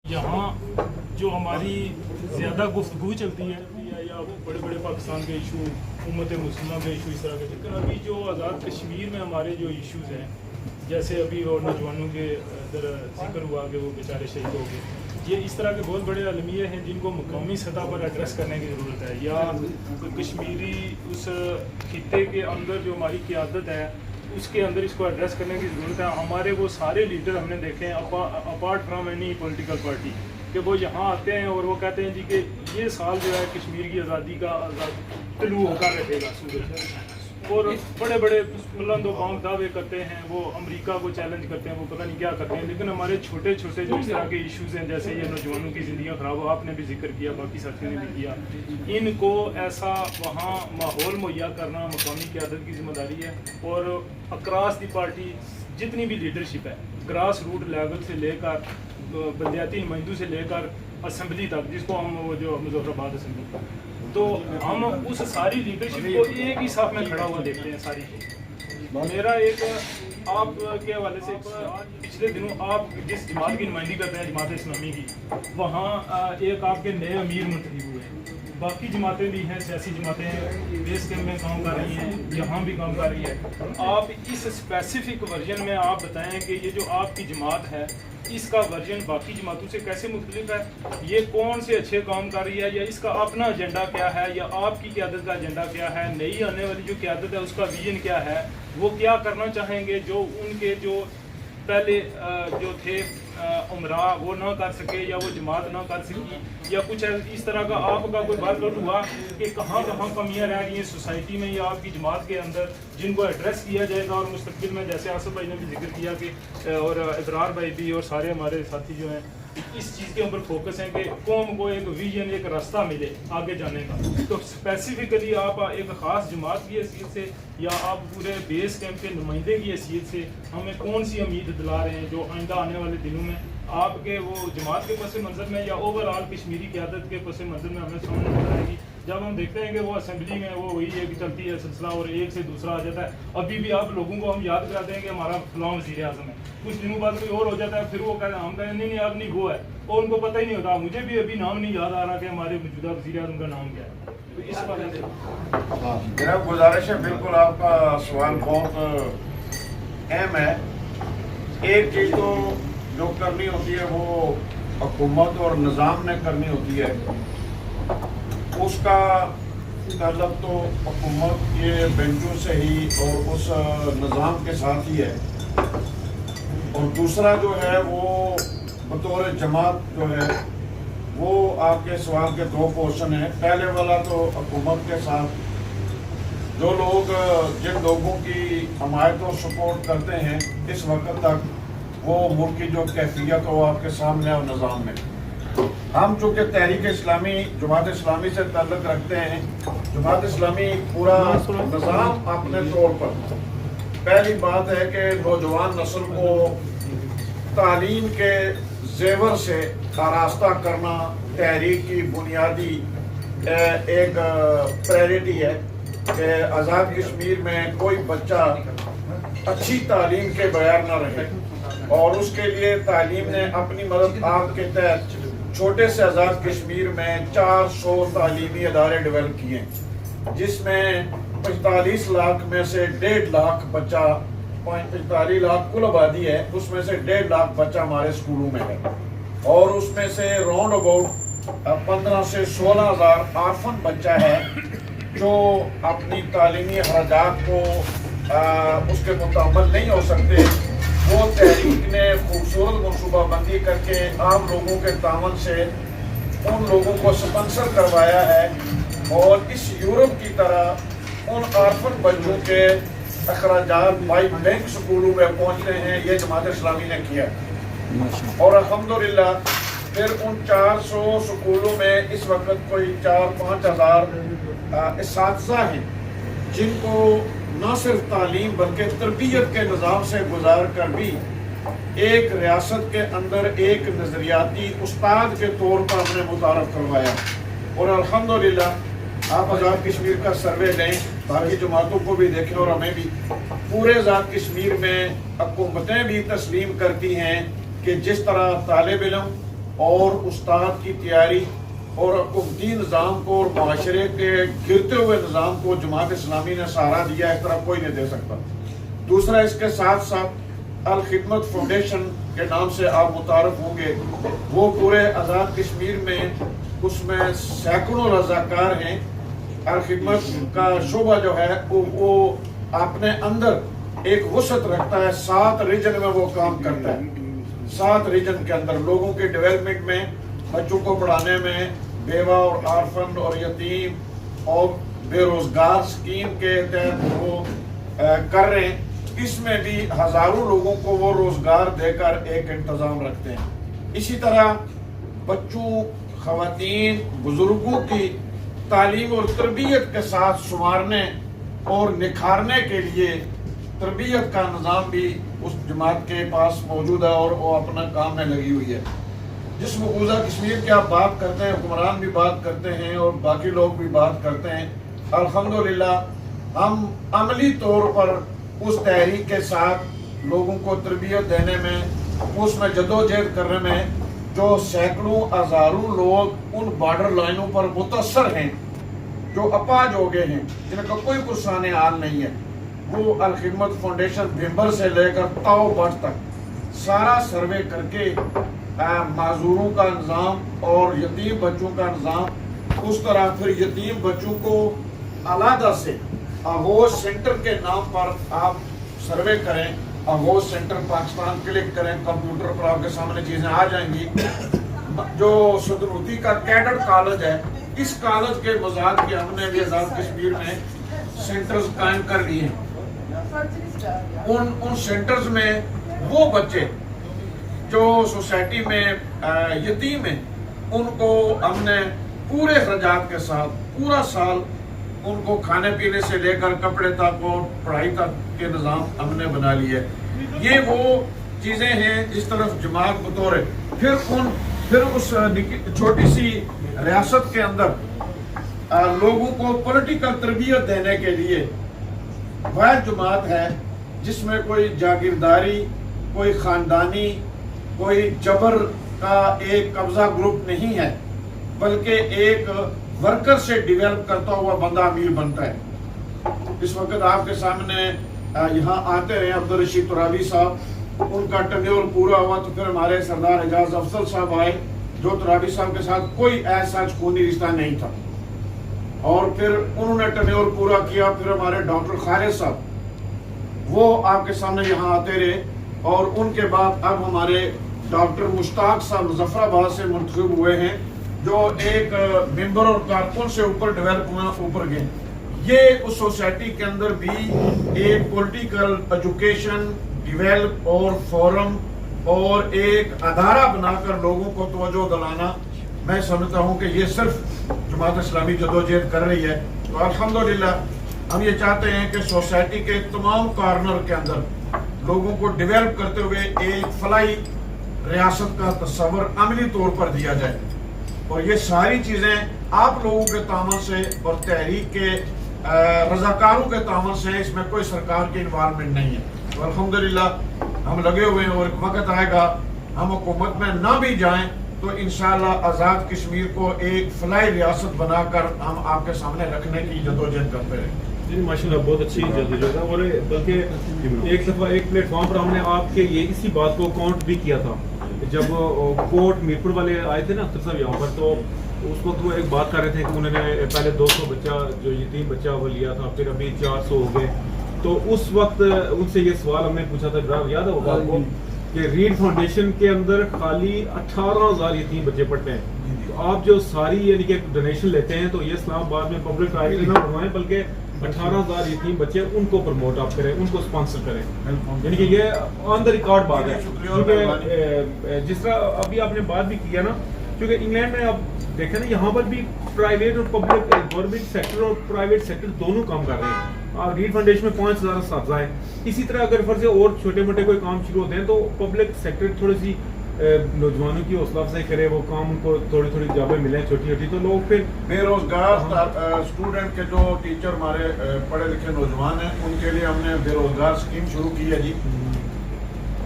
यहाँ जो हमारी ज़्यादा गुफ्तगू चलती है या बड़े बड़े पाकिस्तान के इशू, उम्मत मुस्लिमा के इशू, इस तरह के, लेकिन अभी जो आज़ाद कश्मीर में हमारे जो इश्यूज़ हैं, जैसे अभी और नौजवानों के अंदर जिक्र हुआ कि वो बेचारे शहीद हो गए, ये इस तरह के बहुत बड़े अलमिये हैं जिनको मुकामी सतह पर एड्रेस करने की ज़रूरत है। या कश्मीरी उस खित्ते के अंदर जो हमारी क़यादत है उसके अंदर इसको एड्रेस करने की ज़रूरत है। हमारे वो सारे लीडर हमने देखे हैं apart from any political party कि वो यहाँ आते हैं और वो कहते हैं जी कि ये साल जो है कश्मीर की आज़ादी का तलू होकर रहेगा सूरज, और बड़े बड़े बुलंद बांग दावे करते हैं, वो अमेरिका को चैलेंज करते हैं, वो पता नहीं क्या करते हैं। लेकिन हमारे छोटे छोटे जो इस तरह के इश्यूज़ हैं, जैसे ये नौजवानों की ज़िंदगियाँ ख़राब हो, आपने भी जिक्र किया, बाकी साथियों ने भी किया, इनको ऐसा वहाँ माहौल मुहैया करना मुकामी क़यादत की जिम्मेदारी है। और अक्रॉस दी पार्टी जितनी भी लीडरशिप है, ग्रास रूट लेवल से लेकर बलदियाती नुमाइंदों से लेकर असम्बली तक, जिसको हम वो जो मुजफ्फराबाद असम्बली, तो हम उस सारी लीडरशिप को एक ही साथ में खड़ा हुआ देखते हैं सारी। मेरा एक आप के हवाले से, पिछले दिनों आप जिस जमात की नुमाइंदगी करते हैं, जमात इस्लामी की, वहाँ एक आपके नए अमीर मुंतखब हुए हैं। बाकी जमातें भी हैं, सियासी जमातें बेस कैंप में काम कर रही हैं, यहाँ भी काम कर रही है। आप इस स्पेसिफिक वर्जन में आप बताएं कि ये जो आपकी जमात है इसका वर्जन बाकी जमातों से कैसे मुख्तलिफ है, ये कौन से अच्छे काम कर रही है, या इसका अपना एजेंडा क्या है, या आपकी क़यादत का एजेंडा क्या है, नई आने वाली जो क़यादत है उसका विजन क्या है, वो क्या करना चाहेंगे जो उनके जो पहले जो थे उमरा वो ना कर सके, या वो जमात ना कर सकी, या कुछ इस तरह का आपका कोई वर्कआउट हुआ कि कहाँ कहाँ कमियाँ रह गई हैं सोसाइटी में या आपकी जमात के अंदर, जिनको एड्रेस किया जाएगा। और मुस्तकबिल में जैसे आसिफ भाई ने भी जिक्र किया कि और इब्रार भाई भी और सारे हमारे साथी जो हैं इस चीज़ के ऊपर फोकस है कि कौम को एक विजन, एक रास्ता मिले आगे जाने का। तो स्पेसिफिकली आप एक ख़ास जमात की हैसियत से या आप पूरे बेस कैंप के नुमाइंदे की हैसियत से हमें कौन सी उम्मीद दिला रहे हैं जो आइंदा आने वाले दिनों में आपके वो जमात के पस मंज़र में या ओवरऑल कश्मीरी क़यादत के पस मंज़र में हमें सामने नजर आएगी। जब हम देखते हैं कि वो असेंबली में वो वही एक चलती है सिलसिला और एक से दूसरा आ जाता है। अभी भी आप लोगों को हम याद कराते हैं कि हमारा फलां वज़ीर आज़म है, कुछ दिनों बाद कोई और हो जाता है, फिर वो कहते हैं हम कहते हैं नहीं आप नहीं वो है, और उनको पता ही नहीं होता। मुझे भी अभी नाम नहीं याद आ रहा कि हमारे मौजूदा वज़ीर आज़म का नाम क्या है। तो इस वजह से मेरा गुजारिश है, बिल्कुल आपका सवाल बहुत अहम है। एक चीज़ तो जो करनी होती है वो हुकूमत और निज़ाम ने करनी होती है, उसका तल्लुक़ तो हुकूमत के बेंचों से ही और उस निज़ाम के साथ ही है। और दूसरा जो है वो बतौर जमात जो है वो आपके सवाल के दो पोर्शन है। पहले वाला तो हुकूमत के साथ जो लोग जिन लोगों की हमायत और सपोर्ट करते हैं इस वक्त तक, वो मुल्क की जो कैफियत हो आपके सामने और निज़ाम में। हम चूँकि तहरीक इस्लामी जमात इस्लामी से ताल्लुक़ रखते हैं, जमात इस्लामी पूरा निज़ाम अपने तौर पर पहली बात है कि नौजवान नस्ल को तालीम के जेवर से आरास्ता करना तहरीक की बुनियादी एक प्रायोरिटी है कि आज़ाद कश्मीर में कोई बच्चा अच्छी तालीम के बगैर न रहे। और उसके लिए तालीम ने अपनी मदद आपके तहत छोटे से आज़ाद कश्मीर में 400 तालीमी अदारे डेवलप किए, जिसमें 45 लाख में से 1.5 लाख बच्चा, 45 लाख कुल आबादी है, उसमें से 1.5 लाख बच्चा हमारे स्कूलों में है। और उसमें से राउंड अबाउट 15 से 16 हज़ार आर्फन बच्चा है जो अपनी तालीमी खर्चात को उसके मुताबिक नहीं हो सकते। वो तहरीक ने खूबसूरत मनसूबाबंदी करके आम लोगों के तावन से उन लोगों को स्पॉन्सर करवाया है, और इस यूरोप की तरह उन आर्फन बच्चों के अखराजात बाई बैंक स्कूलों में पहुँचते हैं, ये जमात इस्लामी ने किया। और अल्हम्दुलिल्लाह फिर उन 400 स्कूलों में इस वक्त कोई 4-5 हज़ार इस्तिज़ा हैं जिनको न सिर्फ तालीम बल्कि तरबियत के निज़ाम से गुजार कर भी एक रियासत के अंदर एक नज़रियाती उस्ताद के तौर पर हमने मुतारफ़ करवाया। और अल्हम्दुलिल्लाह आप आज़ाद कश्मीर का सर्वे लें, बाकी जमातों को भी देखें और हमें भी, पूरे आज़ाद कश्मीर में हुकूमतें भी तस्लीम करती हैं कि जिस तरह तालिब इल्म اور استاد کی تیاری اور حکومتی نظام کو اور معاشرے کے گرتے ہوئے نظام کو جماعت اسلامی نے سہارا دیا، اس طرح کوئی نہیں دے سکتا۔ دوسرا، اس کے ساتھ ساتھ الخدمت فاؤنڈیشن کے نام سے آپ متعارف ہوں گے، وہ پورے آزاد کشمیر میں اس میں سینکڑوں رضاکار ہیں۔ الخدمت کا شعبہ جو ہے وہ اپنے اندر ایک وسعت رکھتا ہے، 7 ریجن میں وہ کام کرتا ہے۔ 7 ریجن کے اندر لوگوں کے ڈیولپمنٹ میں، بچوں کو پڑھانے میں، بیوہ اور آرفن اور یتیم اور بے روزگار اسکیم کے تحت وہ کر رہے ہیں۔ اس میں بھی ہزاروں لوگوں کو وہ روزگار دے کر ایک انتظام رکھتے ہیں۔ اسی طرح بچوں، خواتین، بزرگوں کی تعلیم اور تربیت کے ساتھ سنوارنے اور نکھارنے کے لیے تربیت کا نظام بھی اس جماعت کے پاس موجود ہے اور وہ اپنا کام میں لگی ہوئی ہے۔ جس مقبوضہ کشمیر کی آپ بات کرتے ہیں، حکمران بھی بات کرتے ہیں اور باقی لوگ بھی بات کرتے ہیں، الحمدللہ ہم عملی طور پر اس تحریک کے ساتھ لوگوں کو تربیت دینے میں، اس میں جدوجہد کرنے میں، جو سینکڑوں ہزاروں لوگ ان بارڈر لائنوں پر متاثر ہیں، جو اپاہج ہو گئے ہیں، جن کا کوئی پرسان حال نہیں ہے، وہ الخدمت فاؤنڈیشن بھمبر سے لے کر تاؤ بٹ تک سارا سروے کر کے معذوروں کا نظام اور یتیم بچوں کا نظام، اس طرح پھر یتیم بچوں کو علیحدہ سے آغوش سینٹر کے نام پر آپ سروے کریں، آغوش سینٹر پاکستان کلک کریں، کمپیوٹر پر آپ کے سامنے چیزیں آ جائیں گی۔ جو صدرودی کا کیڈر کالج ہے، اس کالج کے مزاج کے ہم نے بھی آزاد کشمیر میں سینٹرز قائم کر لیے ہیں۔ ان سینٹرز میں وہ بچے جو سوسائٹی میں یتیم ہیں، ان کو ہم نے پورے اخراجات کے ساتھ پورا سال ان کو کھانے پینے سے لے کر کپڑے تک اور پڑھائی تک کے نظام ہم نے بنا لیا ہے۔ یہ وہ چیزیں ہیں جس طرف جماعت بطور ہے۔ پھر اس چھوٹی سی ریاست کے اندر لوگوں کو پولیٹیکل تربیت دینے کے لیے واحد جماعت ہے جس میں کوئی جاگیرداری، کوئی خاندانی، کوئی جبر کا ایک قبضہ گروپ نہیں ہے، بلکہ ایک ورکر سے ڈیویلپ کرتا ہوا بندہ امیر بنتا ہے۔ اس وقت آپ کے سامنے یہاں آتے رہے عبدالرشید ترابی صاحب، ان کا ٹینیور پورا ہوا تو پھر ہمارے سردار اعجاز افضل صاحب آئے، جو ترابی صاحب کے ساتھ کوئی ایسا خونی رشتہ نہیں تھا، اور پھر انہوں نے ٹینیور پورا کیا۔ پھر ہمارے ڈاکٹر خالد صاحب، وہ آپ کے سامنے یہاں آتے رہے، اور ان کے بعد اب ہمارے ڈاکٹر مشتاق صاحب مظفر آباد سے منتخب ہوئے ہیں، جو ایک ممبر اور کارکن سے اوپر ڈیولپ ہوئے، اوپر گئے۔ یہ اس سوسائٹی کے اندر بھی ایک پولیٹیکل ایجوکیشن ڈیولپ اور فورم اور ایک ادارہ بنا کر لوگوں کو توجہ دلانا، میں سمجھتا ہوں کہ یہ صرف جماعت اسلامی جدوجہد کر رہی ہے۔ تو الحمدللہ ہم یہ چاہتے ہیں کہ سوسائٹی کے تمام کارنر کے اندر لوگوں کو ڈیولپ کرتے ہوئے ایک فلاحی ریاست کا تصور عملی طور پر دیا جائے، اور یہ ساری چیزیں آپ لوگوں کے تعاون سے اور تحریک کے رضاکاروں کے تعاون سے، اس میں کوئی سرکار کی انوالومنٹ نہیں ہے۔ تو الحمدللہ ہم لگے ہوئے ہیں، اور ایک وقت آئے گا ہم حکومت میں نہ بھی جائیں تو انشاءاللہ آزاد کشمیر کو ایک فلاحی ریاست بنا کر ہم آپ کے سامنے رکھنے کی جدوجہد کرتے رہیں۔ جی ماشاءاللہ بہت اچھی جدوجہد ہے، اور بلکہ ایک دفعہ ایک پلیٹ فارم پر ہم نے آپ کے یہ اسی بات کو کاؤنٹ بھی کیا تھا، جب کوٹ میرپور والے آئے تھے نا اختر صاحب یہاں پر، تو اس وقت وہ ایک بات کر رہے تھے کہ انہوں نے پہلے 200 بچہ جو یتیم بچہ وہ لیا تھا، پھر ابھی 400 ہو گئے۔ تو اس وقت ان سے یہ سوال ہم نے پوچھا تھا، برابر یاد ہے وہ بات کو، کہ ریڈ فاؤنڈیشن کے اندر خالی 18,000 یتیم بچے پڑھتے ہیں۔ تو آپ جو ساری یعنی کہ ڈونیشن لیتے ہیں، تو یہ اسلام آباد میں پبلک ٹرائل نہ بڑھوائیں، بلکہ 18,000 یتیم بچے ان کو پروموٹ آپ کریں، ان کو اسپانسر کریں، یعنی کہ یہ آن دا ریکارڈ بات ہے۔ کیونکہ جس طرح ابھی آپ نے بات بھی کیا نا، کیونکہ انگلینڈ میں آپ دیکھیں نا، یہاں پر بھی پرائیویٹ اور پبلک، گورنمنٹ سیکٹر اور پرائیویٹ سیکٹر دونوں کام کر رہے ہیں۔ ریڈ فاؤنڈیشن میں 5,000 اساتذہ ہیں۔ اسی طرح اگر فرض اور چھوٹے موٹے کوئی کام شروع ہوتے ہیں تو پبلک سیکٹر تھوڑی سی نوجوانوں کی حوصلہ افزائی کرے، وہ کام ان کو تھوڑی تھوڑی جابیں ملیں چھوٹی چھوٹی، تو لوگ پھر بے روزگار اسٹوڈنٹ کے جو ٹیچر ہمارے پڑھے لکھے نوجوان ہیں، ان کے لیے ہم نے بے روزگار اسکیم شروع کی ہے جی،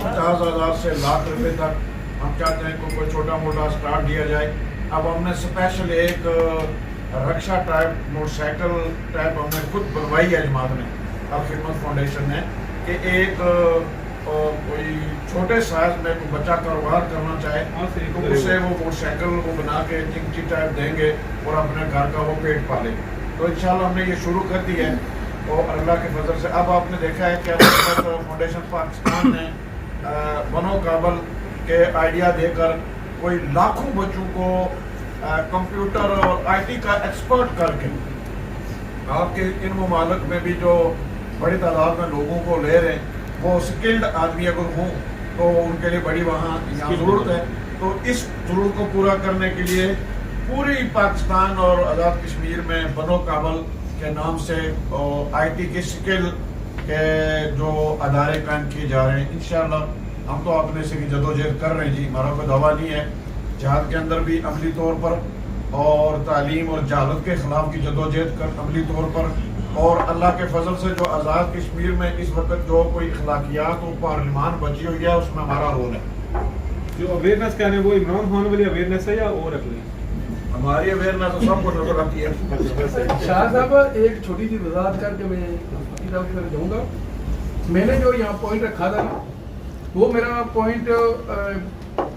50,000 سے 1,00,000 روپے تک हम चाहते हैं कि कोई छोटा मोटा स्टार्ट दिया जाए। अब हमने स्पेशल एक रक्षा टाइप मोटरसाइकिल टाइप हमने खुद बनवाई है जमात ने, अब खिदमत फाउंडेशन ने, कि एक कोई छोटे साइज में कोई बच्चा कारोबार करना चाहे तो उसे वो मोटरसाइकिल वो बना के चिंची टाइप देंगे और अपने घर का वो पेट पाले। तो इंशाल्लाह हमने ये शुरू कर दी है और अल्लाह के फजल से अब आपने देखा है कि फाउंडेशन पाकिस्तान ने बनो काबल के आइडिया देकर कोई लाखों बच्चों को कंप्यूटर और आईटी का एक्सपर्ट करके आपके इन ममालिक में भी जो बड़ी तादाद में लोगों को ले रहे हैं, वो स्किल्ड आदमी अगर हों तो उनके लिए बड़ी वहाँ ज़रूरत है। तो इस ज़रूरत को पूरा करने के लिए पूरी पाकिस्तान और आज़ाद कश्मीर में बनो काबल के नाम से आईटी की स्किल के जो अदारे कायम किए जा रहे हैं। इंशाअल्लाह हम तो अपने से की जदोजहद कर रहे हैं जी, हमारा कोई दावा नहीं है। जहाद के अंदर भी अमली तौर पर और तालीम और जहालत के ख़िलाफ़ की जदोजहद कर अमली तौर पर, और अल्लाह के फजल से जो आज़ाद कश्मीर में इस वक्त जो कोई अखलाकियात और पार्लिमान बची हुई है उसमें हमारा रोल है। जो अवेयरनेस कह रहे हैं वो इमरान खान वाली अवेयरनेस है या और अपनी? हमारी अवेयरनेस तो सबको नजर आती है। शाह साहब एक छोटी सी वजाहत करके मैं आपकी तरफ जाऊँगा। मैंने जो यहाँ पॉइंट रखा था ना, वो मेरा पॉइंट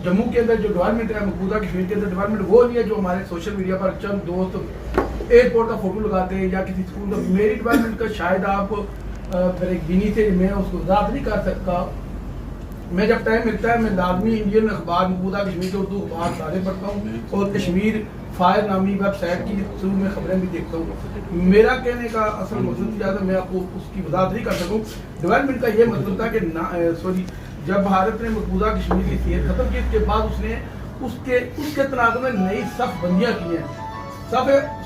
जम्मू के अंदर जो डेवलपमेंट है, मकबूजा कश्मीर के अंदर डेवलपमेंट वो नहीं है जो हमारे सोशल मीडिया पर चंद दोस्त एयरपोर्ट का फोटो लगाते हैं या किसी स्कूल का। मेरी डेवलपमेंट का शायद आप फिर एक बिनी से मैं उसको वजाहत नहीं कर सकता। मैं जब टाइम मिलता है मैं लाजमी इंडियन अखबार मकबूजा कश्मीर के उर्दू अखबार सारे पढ़ता हूँ और कश्मीर फायर नामी वेबसाइट की शुरू में खबरें भी देखता हूँ। मेरा कहने का असल मकसद ज़्यादा मैं आपको उसकी वजाहत नहीं कर सकूँ। डेवलपमेंट का ये मतलब था कि जब भारत ने मकबूजा कश्मीर की सीएत खत्म की, इसके बाद उसने उसके तनाज़ में नई सफ बंदियाँ की हैं।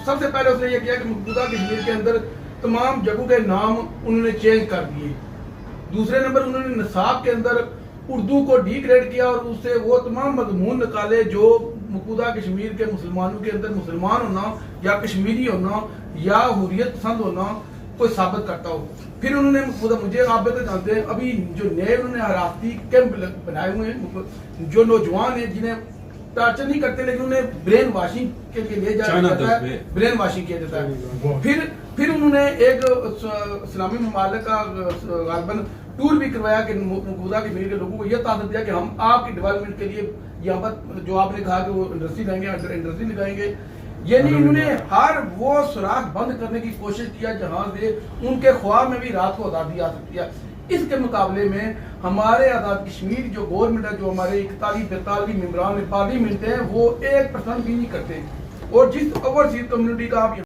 सबसे पहले उसने ये किया कि मकबूजा कश्मीर के अंदर तमाम जगहों के नाम उन्होंने चेंज कर दिए। दूसरे नंबर उन्होंने निसाब के अंदर उर्दू को डिग्रेड किया और उससे वो तमाम मजमून निकाले जो मकबूजा कश्मीर के मुसलमानों के अंदर मुसलमान होना या कश्मीरी होना या हुर्रियत पसंद होना कोई साबित करता हो। फिर उन्होंने मुझे आप तो जानते हैं अभी जो नए उन्होंने हिरासती कैंप बनाए हुए हैं, जो नौजवान हैं जिन्हें टार्चर नहीं करते लेकिन उन्हें ब्रेन वॉशिंग के लिए ले जाया जाता है, ब्रेन वॉशिंग किया जाता है। फिर उन्होंने एक इस्लामी ममालिक का गालबन टूर भी करवाया कि मकबूजा कश्मीर के लोगों को यह ताकत दिया कि हम आपकी डेवलपमेंट के लिए यहाँ पर जो आपने कहा कि वो इंडस्ट्री लाएंगे, इंडस्ट्री लगाएंगे। ये नहीं, उन्होंने हर वो सुराख बंद करने की कोशिश किया जहाँ से उनके ख्वाब में भी रात को आज़ादी आ सकती है। इसके मुकाबले में हमारे आज़ाद कश्मीर जो गवर्नमेंट है, जो हमारे 41-42 मेंबरान पार्लियामेंट हैं, वो 1% भी नहीं करते। और जिस ओवरसीज कम्युनिटी का आप